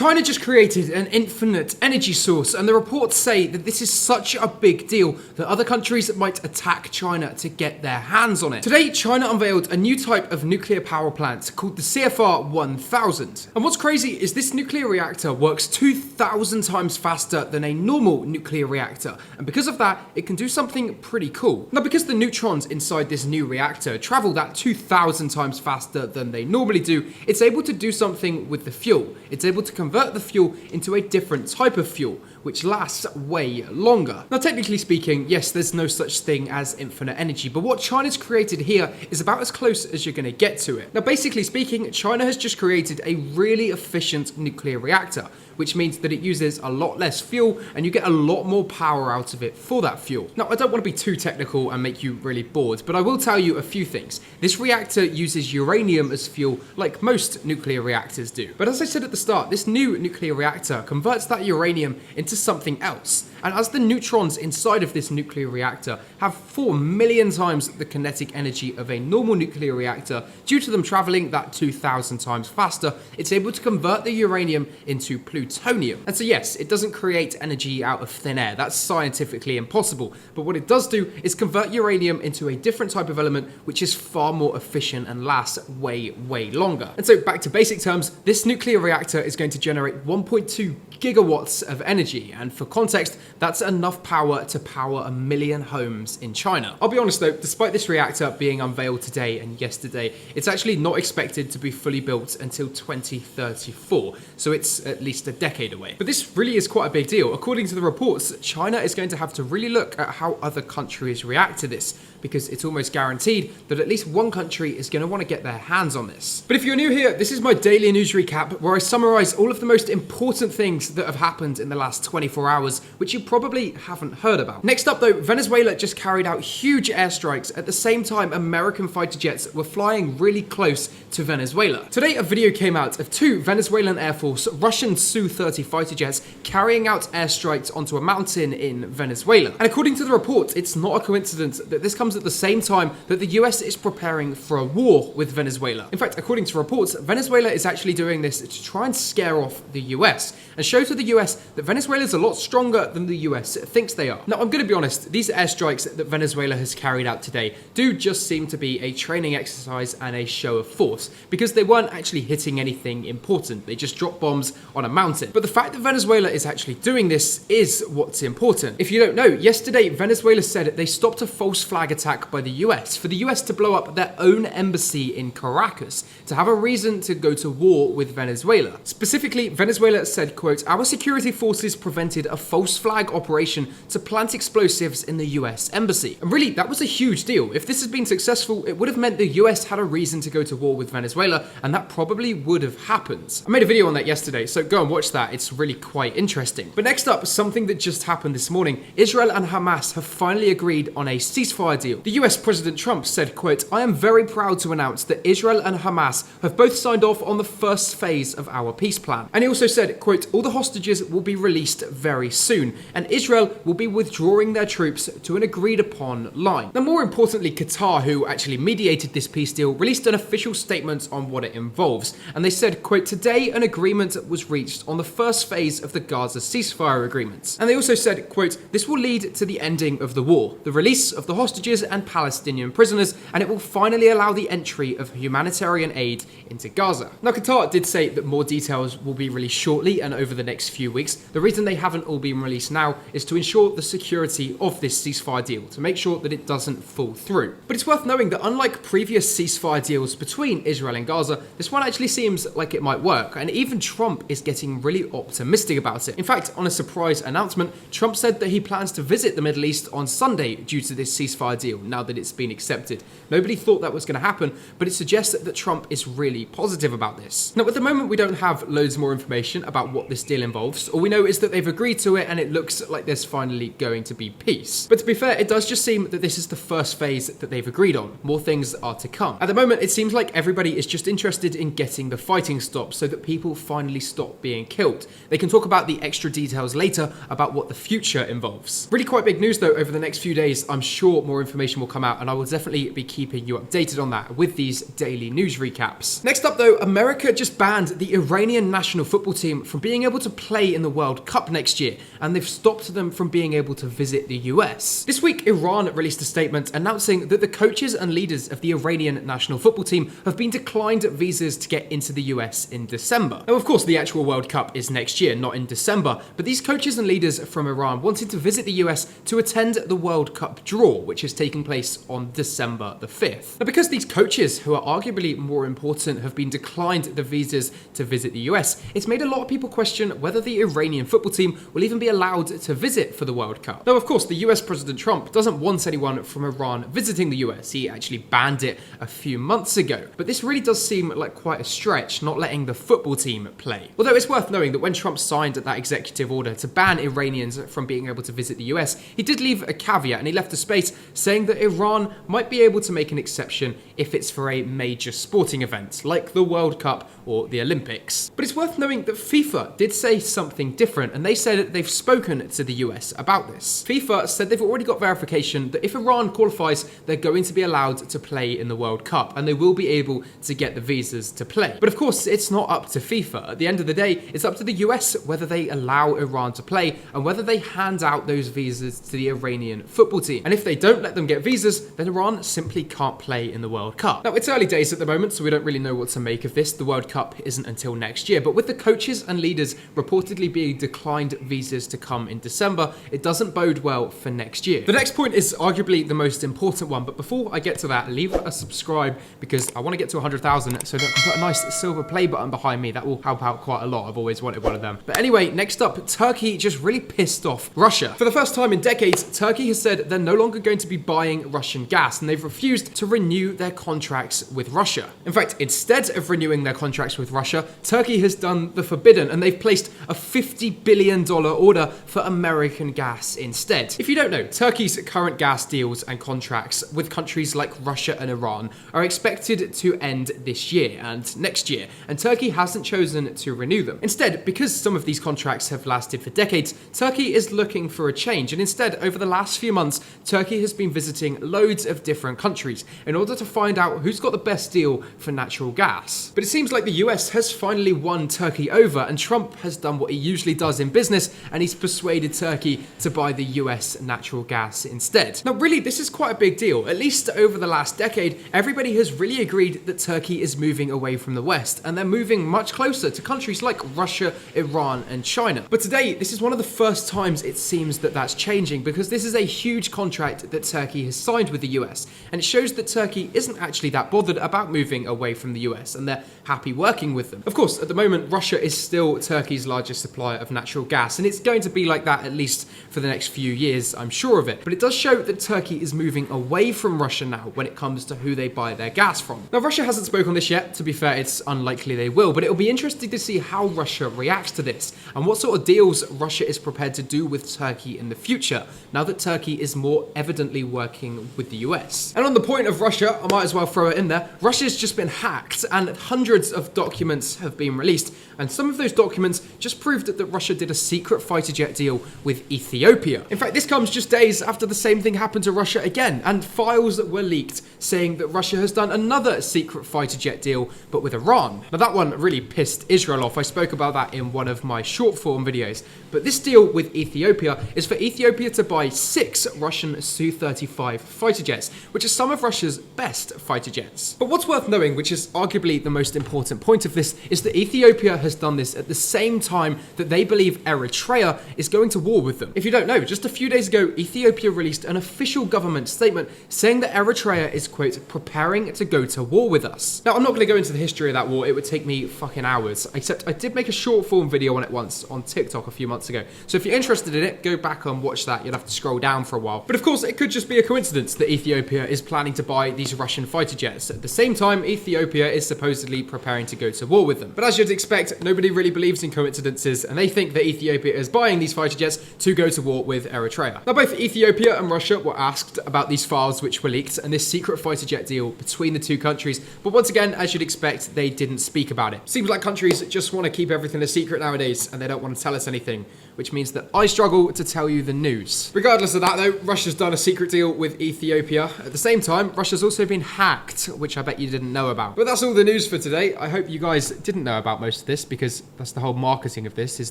China just created an infinite energy source, and the reports say that this is such a big deal that other countries might attack China to get their hands on it. Today, China unveiled a new type of nuclear power plant called the CFR 1000. And what's crazy is this nuclear reactor works 2,000 times faster than a normal nuclear reactor, and because of that, it can do something pretty cool. Now, because the neutrons inside this new reactor travel that 2,000 times faster than they normally do, it's able to do something with the fuel. It's able to convert the fuel into a different type of fuel, which lasts way longer. Now, technically speaking, yes, there's no such thing as infinite energy, but what China's created here is about as close as you're going to get to it. Now, basically speaking, China has just created a really efficient nuclear reactor, which means that it uses a lot less fuel and you get a lot more power out of it for that fuel. Now, I don't want to be too technical and make you really bored, but I will tell you a few things. This reactor uses uranium as fuel like most nuclear reactors do. But as I said at the start, this new nuclear reactor converts that uranium into something else. And as the neutrons inside of this nuclear reactor have 4 million times the kinetic energy of a normal nuclear reactor, due to them traveling that 2,000 times faster, it's able to convert the uranium into plutonium. And so yes, it doesn't create energy out of thin air. That's scientifically impossible. But what it does do is convert uranium into a different type of element, which is far more efficient and lasts way longer. And so back to basic terms, this nuclear reactor is going to generate 1.2 gigawatts of energy. And for context, that's enough power to power 1 million homes in China. I'll be honest though, despite this reactor being unveiled today and yesterday, it's actually not expected to be fully built until 2034. So it's at least a decade away. But this really is quite a big deal. According to the reports, China is going to have to really look at how other countries react to this, because it's almost guaranteed that at least one country is going to want to get their hands on this. But if you're new here, this is my daily news recap where I summarize all of the most important things that have happened in the last 24 hours, which you probably haven't heard about. Next up though, Venezuela just carried out huge airstrikes at the same time American fighter jets were flying really close to Venezuela. Today, a video came out of 2 Venezuelan Air Force Russian Su-30 fighter jets carrying out airstrikes onto a mountain in Venezuela. And according to the report, it's not a coincidence that this comes at the same time that the US is preparing for a war with Venezuela. In fact, according to reports, Venezuela is actually doing this to try and scare off the US and show to the US that Venezuela is a lot stronger than the US thinks they are. Now, I'm going to be honest, these airstrikes that Venezuela has carried out today do just seem to be a training exercise and a show of force, because they weren't actually hitting anything important. They just dropped bombs on a mountain. But the fact that Venezuela is actually doing this is what's important. If you don't know, yesterday Venezuela said they stopped a false flag attack by the US for the US to blow up their own embassy in Caracas to have a reason to go to war with Venezuela. Specifically, Venezuela said, quote, "Our security forces prevented a false flag operation to plant explosives in the US embassy." And really, that was a huge deal. If this has been successful, it would have meant the US had a reason to go to war with Venezuela, and that probably would have happened. I made a video on that yesterday, so go and watch that. It's really quite interesting. But next up, something that just happened this morning. Israel and Hamas have finally agreed on a ceasefire deal. The US President Trump said, quote, "I am very proud to announce that Israel and Hamas have both signed off on the first phase of our peace plan." And he also said, quote, "All the hostages will be released very soon, and Israel will be withdrawing their troops to an agreed upon line." Now, more importantly, Qatar, who actually mediated this peace deal, released an official statement on what it involves. And they said, quote, "Today an agreement was reached on the first phase of the Gaza Ceasefire agreements." And they also said, quote, "This will lead to the ending of the war, the release of the hostages and Palestinian prisoners, and it will finally allow the entry of humanitarian aid into Gaza." Now, Qatar did say that more details will be released shortly and over the next few weeks. The reason they haven't all been released now is to ensure the security of this ceasefire deal, to make sure that it doesn't fall through. But it's worth knowing that unlike previous ceasefire deals between Israel and Gaza, this one actually seems like it might work, and even Trump is getting really optimistic about it. In fact, on a surprise announcement, Trump said that he plans to visit the Middle East on Sunday due to this ceasefire deal, now that it's been accepted. Nobody thought that was going to happen, but it suggests that Trump is really positive about this. Now, at the moment, we don't have loads more information about what this deal involves. All we know is that they've agreed to it, and it looks like there's finally going to be peace. But to be fair, it does just seem that this is the first phase that they've agreed on. More things are to come. At the moment, it seems like everybody is just interested in getting the fighting stopped so that people finally stop being killed. They can talk about the extra details later about what the future involves. Really quite big news though over the next few days. I'm sure more information information will come out, and I will definitely be keeping you updated on that with these daily news recaps. Next up though, America just banned the Iranian national football team from being able to play in the World Cup next year, and they've stopped them from being able to visit the US. This week, Iran released a statement announcing that the coaches and leaders of the Iranian national football team have been declined visas to get into the US in December. Now, of course, the actual World Cup is next year, not in December, but these coaches and leaders from Iran wanted to visit the US to attend the World Cup draw, which is taking place on December the 5th. Now, because these coaches, who are arguably more important, have been declined the visas to visit the US, it's made a lot of people question whether the Iranian football team will even be allowed to visit for the World Cup. Now, of course, the US President Trump doesn't want anyone from Iran visiting the US. He actually banned it a few months ago. But this really does seem like quite a stretch, not letting the football team play. Although it's worth knowing that when Trump signed that executive order to ban Iranians from being able to visit the US, he did leave a caveat, and he left a space saying that Iran might be able to make an exception if it's for a major sporting event, like the World Cup or the Olympics. But it's worth knowing that FIFA did say something different, and they said that they've spoken to the US about this. FIFA said they've already got verification that if Iran qualifies, they're going to be allowed to play in the World Cup, and they will be able to get the visas to play. But of course, it's not up to FIFA. At the end of the day, it's up to the US whether they allow Iran to play and whether they hand out those visas to the Iranian football team. And if they don't let them get visas, then Iran simply can't play in the World Cup. Now, it's early days at the moment, so we don't really know what to make of this. The World Cup isn't until next year, but with the coaches and leaders reportedly being declined visas to come in December, it doesn't bode well for next year. The next point is arguably the most important one, but before I get to that, leave a subscribe because I want to get to 100,000 so that I can put a nice silver play button behind me. That will help out quite a lot. I've always wanted one of them. But anyway, next up, Turkey just really pissed off Russia. For the first time in decades, Turkey has said they're no longer going to be buying Russian gas, and they've refused to renew their contracts with Russia. In fact, instead of renewing their contracts with Russia, Turkey has done the forbidden, and they've placed a $50 billion order for American gas instead. If you don't know, Turkey's current gas deals and contracts with countries like Russia and Iran are expected to end this year and next year, and Turkey hasn't chosen to renew them. Instead, because some of these contracts have lasted for decades, Turkey is looking for a change, and instead, over the last few months, Turkey has been visiting loads of different countries in order to find out who's got the best deal for natural gas. But it seems like the US has finally won Turkey over, and Trump has done what he usually does in business, and he's persuaded Turkey to buy the US natural gas instead. Now, really, this is quite a big deal. At least over the last decade, everybody has really agreed that Turkey is moving away from the West, and they're moving much closer to countries like Russia, Iran, and China. But today, this is one of the first times it seems that that's changing, because this is a huge contract that Turkey has signed with the US, and it shows that Turkey isn't actually that bothered about moving away from the US, and they're happy working with them. Of course, at the moment, Russia is still Turkey's largest supplier of natural gas, and it's going to be like that at least for the next few years, I'm sure of it. But it does show that Turkey is moving away from Russia now when it comes to who they buy their gas from. Now, Russia hasn't spoken on this yet. To be fair, it's unlikely they will, but it'll be interesting to see how Russia reacts to this and what sort of deals Russia is prepared to do with Turkey in the future, now that Turkey is more evidently working with the US. And on the point of Russia, I might as well throw it in there. Russia's just been hacked, and hundreds of documents have been released, and some of those documents just proved that Russia did a secret fighter jet deal with Ethiopia. In fact, this comes just days after the same thing happened to Russia again, and files were leaked saying that Russia has done another secret fighter jet deal, but with Iran. Now, that one really pissed Israel off. I spoke about that in one of my short form videos. But this deal with Ethiopia is for Ethiopia to buy 6 Russian Su-35 fighter jets, which are some of Russia's best fighter jets. But what's worth knowing, which is arguably the most important point of this, is that Ethiopia has done this at the same time that they believe Eritrea is going to war with them. If you don't know, just a few days ago, Ethiopia released an official government statement saying that Eritrea is, quote, preparing to go to war with us. Now, I'm not going to go into the history of that war. It would take me fucking hours, except I did make a short form video on it once on TikTok a few months ago. So if you're interested in it, go back and watch that. You'll have to scroll down for a while. But of course, it could just be a coincidence that Ethiopia is planning to buy these Russian fighter jets. At the same time, Ethiopia is supposedly preparing to go to war with them. But as you'd expect, nobody really believes in coincidences, and they think that Ethiopia is buying these fighter jets to go to war with Eritrea. Now, both Ethiopia and Russia were asked about these files which were leaked and this secret fighter jet deal between the two countries, but once again, as you'd expect, they didn't speak about it. Seems like countries just want to keep everything a secret nowadays, and they don't want to tell us anything, which means that I struggle to tell you the news. Regardless of that though, Russia's done a secret deal deal with Ethiopia. At the same time, Russia's also been hacked, which I bet you didn't know about. But that's all the news for today. I hope you guys didn't know about most of this, because that's the whole marketing of this, is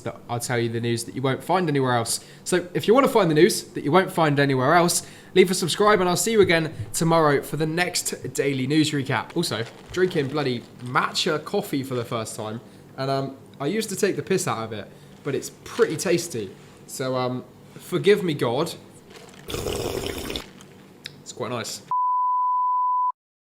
that I'll tell you the news that you won't find anywhere else. So if you want to find the news that you won't find anywhere else, leave a subscribe and I'll see you again tomorrow for the next daily news recap. Also, drinking bloody matcha coffee for the first time. And I used to take the piss out of it, but it's pretty tasty. So forgive me, God. It's quite nice.